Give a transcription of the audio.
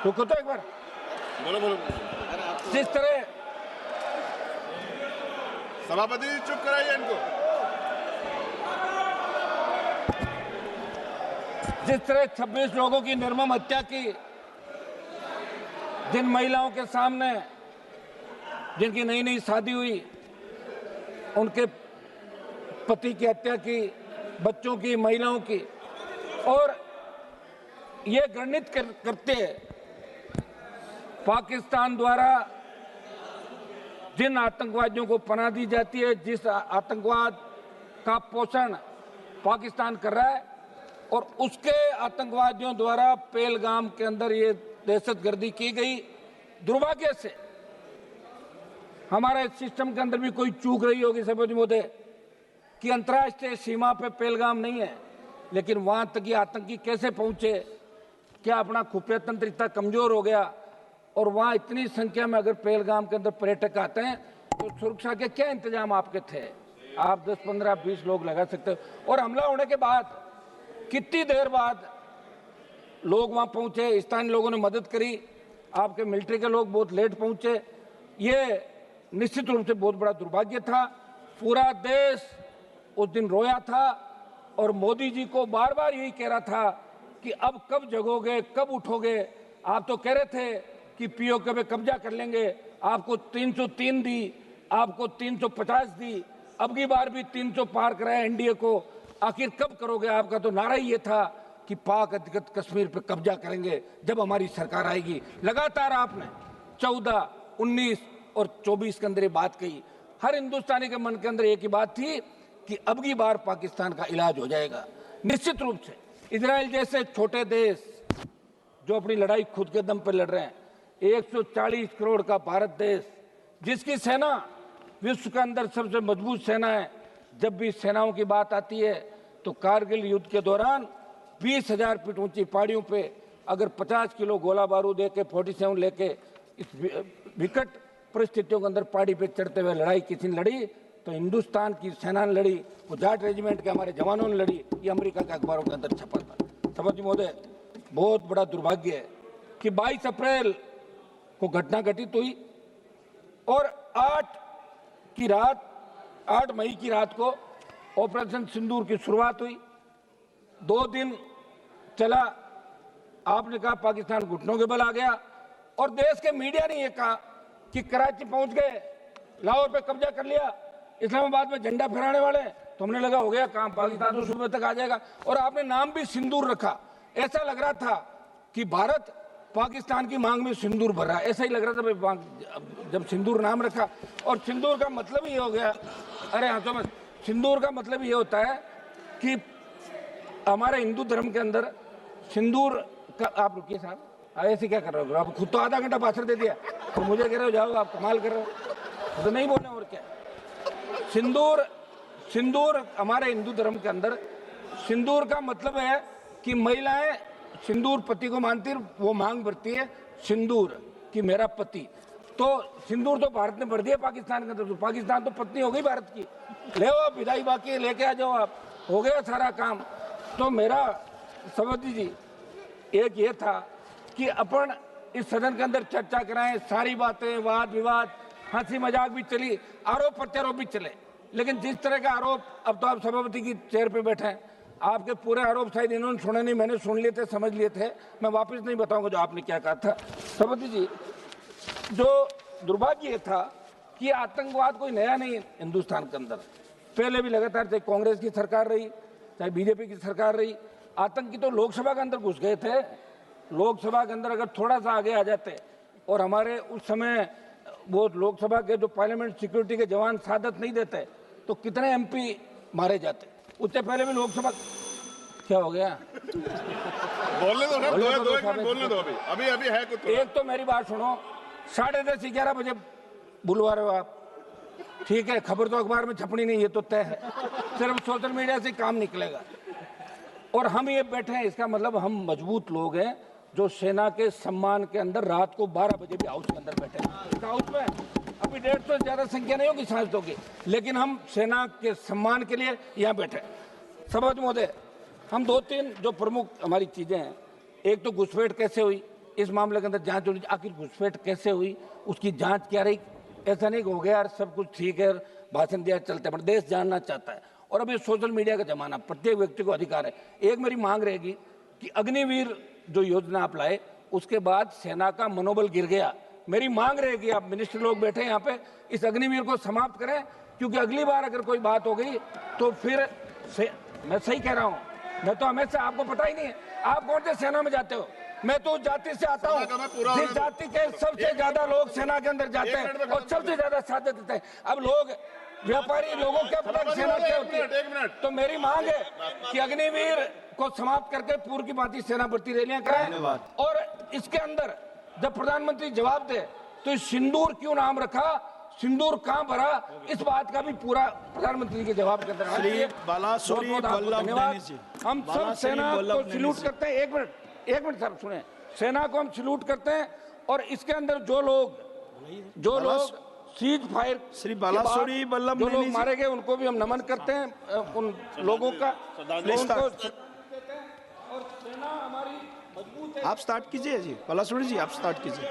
रुको तो एक बार। बोलो बोलो। जिस तरह सभापति जी चुप कराइए इनको। जिस तरह 26 लोगों की निर्मम हत्या की, जिन महिलाओं के सामने जिनकी नई नई शादी हुई, उनके पति की हत्या की, बच्चों की, महिलाओं की, और ये घृणित करते पाकिस्तान द्वारा जिन आतंकवादियों को पनाह दी जाती है, जिस आतंकवाद का पोषण पाकिस्तान कर रहा है, और उसके आतंकवादियों द्वारा पहलगाम के अंदर ये दहशतगर्दी की गई। दुर्भाग्य से हमारे सिस्टम के अंदर भी कोई चूक रही होगी सभापति महोदय कि अंतर्राष्ट्रीय सीमा पे पहलगाम नहीं है, लेकिन वहां तक ये आतंकी कैसे पहुंचे? क्या अपना खुफिया तंत्र इतना कमजोर हो गया? और वहां इतनी संख्या में अगर पहलगाम के अंदर पर्यटक आते हैं तो सुरक्षा के क्या इंतजाम आपके थे? आप 10, 15, 20 लोग लगा सकते हो। और हमला होने के बाद कितनी देर बाद लोग वहां पहुंचे, स्थानीय लोगों ने मदद करी, आपके मिलिट्री के लोग बहुत लेट पहुंचे। ये निश्चित रूप से बहुत बड़ा दुर्भाग्य था। पूरा देश उस दिन रोया था और मोदी जी को बार बार यही कह रहा था कि अब कब जगोगे, कब उठोगे? आप तो कह रहे थे कि पीओके पे कब्जा कर लेंगे, आपको 303 दी, आपको 350 दी, अब की बार भी 300 पार कराया एनडीए को। आखिर कब करोगे? आपका तो नारा ही ये था कि पाक अधिकृत कश्मीर पे कब्जा करेंगे जब हमारी सरकार आएगी। लगातार आपने 14, 19 और 24 के अंदर ये बात कही। हर हिंदुस्तानी के मन के अंदर एक ही बात थी कि अब की बार पाकिस्तान का इलाज हो जाएगा। निश्चित रूप से इजराइल जैसे छोटे देश जो अपनी लड़ाई खुद के दम पर लड़ रहे हैं, 140 करोड़ का भारत देश जिसकी सेना विश्व के अंदर सबसे मजबूत सेना है, जब भी सेनाओं की बात आती है तो कारगिल युद्ध के दौरान 20,000 फीट ऊंची पहाड़ियों पे अगर 50 किलो गोला बारूद AK-47 लेके इस विकट परिस्थितियों के अंदर पहाड़ी पे चढ़ते हुए लड़ाई किसी ने लड़ी तो हिंदुस्तान की सेना ने लड़ी, वो जाट रेजिमेंट के हमारे जवानों ने लड़ी। ये अमेरिका के अखबारों के अंदर छपा था। सभापति महोदय, बहुत बड़ा दुर्भाग्य है कि 22 अप्रैल को घटना घटित हुई और 8 मई की रात को ऑपरेशन सिंदूर की शुरुआत हुई। 2 दिन चला। आपने कहा पाकिस्तान घुटनों के बल आ गया और देश के मीडिया ने यह कहा कि कराची पहुंच गए, लाहौर पे कब्जा कर लिया, इस्लामाबाद में झंडा फहराने वाले। तो हमने लगा हो गया काम, पाकिस्तान तो सुबह तक आ जाएगा। और आपने नाम भी सिंदूर रखा। ऐसा लग रहा था कि भारत पाकिस्तान की मांग में सिंदूर भर रहा है, ऐसा ही लग रहा था जब सिंदूर नाम रखा। और सिंदूर का मतलब ये हो गया, अरे हाँ तो सिंदूर का मतलब ये होता है कि हमारे हिंदू धर्म के अंदर सिंदूर का, आप रुकिए साहब, ऐसे क्या कर रहे हो? आप खुद तो आधा घंटा भाषण दे दिया तो मुझे कह रहे हो जाओ, आप कमाल कर रहे हो। तो नहीं बोलना और क्या। सिंदूर हमारे हिंदू धर्म के अंदर सिंदूर का मतलब है कि महिलाएं सिंदूर पति को मानती है, वो मांग भरती है सिंदूर कि मेरा पति। तो सिंदूर तो भारत ने भर दिया पाकिस्तान के अंदर, तो पाकिस्तान तो पत्नी हो गई भारत की। ले आओ विदाई, बाकी लेके आ जाओ, आप हो गया सारा काम। तो मेरा सभापति जी एक ये था कि अपन इस सदन के अंदर चर्चा कराएं, सारी बातें, वाद विवाद, हंसी मजाक भी चली, आरोप प्रत्यारोप भी चले। लेकिन जिस तरह का आरोप, अब तो आप सभापति की चेयर पे बैठे हैं, आपके पूरे आरोप शायद इन्होंने सुने नहीं, मैंने सुन लिए थे, समझ लिए थे, मैं वापस नहीं बताऊंगा जो आपने क्या कहा था। सभापति जी, जो दुर्भाग्य ये था कि आतंकवाद कोई नया नहीं है हिंदुस्तान के अंदर, पहले भी लगातार, चाहे कांग्रेस की सरकार रही, चाहे बीजेपी की सरकार रही, आतंकी तो लोकसभा के अंदर घुस गए थे। लोकसभा के अंदर अगर थोड़ा सा आगे आ जाते और हमारे उस समय वो लोकसभा के जो पार्लियामेंट सिक्योरिटी के जवान सादत नहीं देते तो कितने MP मारे जाते। उससे पहले भी लोकसभा, क्या हो गया? बोलने दो ना, बोलने दो। अभी है कुछ। एक तो मेरी बात सुनो, 10:30 11 बजे बुलवा रहे हो आप, ठीक है, खबर तो अखबार में छपनी नहीं, ये तो तय है, सिर्फ सोशल मीडिया से काम निकलेगा। और हम ये बैठे हैं, इसका मतलब हम मजबूत लोग हैं जो सेना के सम्मान के अंदर रात को 12 बजे भी हाउस के अंदर बैठे हैं। इस हाउस में अभी 150 से ज्यादा संख्या नहीं होगी सांसदों की, लेकिन हम सेना के सम्मान के लिए यहाँ बैठे। सभापति महोदय, हम 2-3 जो प्रमुख हमारी चीजें हैं, एक तो घुसपैठ कैसे हुई, इस मामले के अंदर जांच होनी चाहिए। आखिर घुसपैठ कैसे हुई, उसकी जांच क्या रही। ऐसा नहीं हो गया यार सब कुछ ठीक है, भाषण दिया चलते, पर देश जानना चाहता है। और अभी सोशल मीडिया का जमाना, प्रत्येक व्यक्ति को अधिकार है। एक मेरी मांग रहेगी कि अग्निवीर जो योजना आप लाए, उसके बाद सेना का मनोबल गिर गया। मेरी मांग रहेगी, आप मिनिस्टर लोग बैठे यहाँ पे, इस अग्निवीर को समाप्त करें, क्योंकि अगली बार अगर कोई बात हो गई तो फिर मैं सही कह रहा हूँ, मैं तो हमेशा, आपको पता ही नहीं है, आप कौन से सेना में जाते हो, मैं तो उस जाति से आता हूँ जिस जाति के सबसे ज्यादा लोग सेना के अंदर जाते हैं और सबसे ज्यादा साथ देते हैं। अब लोग व्यापारी लोगों क्या पता सेना क्या होती है। तो मेरी मांग है कि अग्निवीर को समाप्त करके पूर्व की भांति सेना भर्ती रैलियां कराएं। और इसके अंदर जब प्रधानमंत्री जवाब दे तो सिंदूर क्यों नाम रखा, सिंदूर कहां भरा, इस बात का भी पूरा प्रधानमंत्री के जवाब के अंदर धन्यवाद। हम सब सेना को सैल्यूट करते हैं। एक मिनट सर सुने, सेना को हम सैल्यूट करते हैं और इसके अंदर जो लोग सीज फायर श्री बालासुरी वल्लभ जो लोग मारे गए उनको भी हम नमन करते हैं, उन लोगों का उनको। और सेना हमारी मजबूत है। आप स्टार्ट कीजिए जी, बालासुरी जी आप स्टार्ट कीजिए।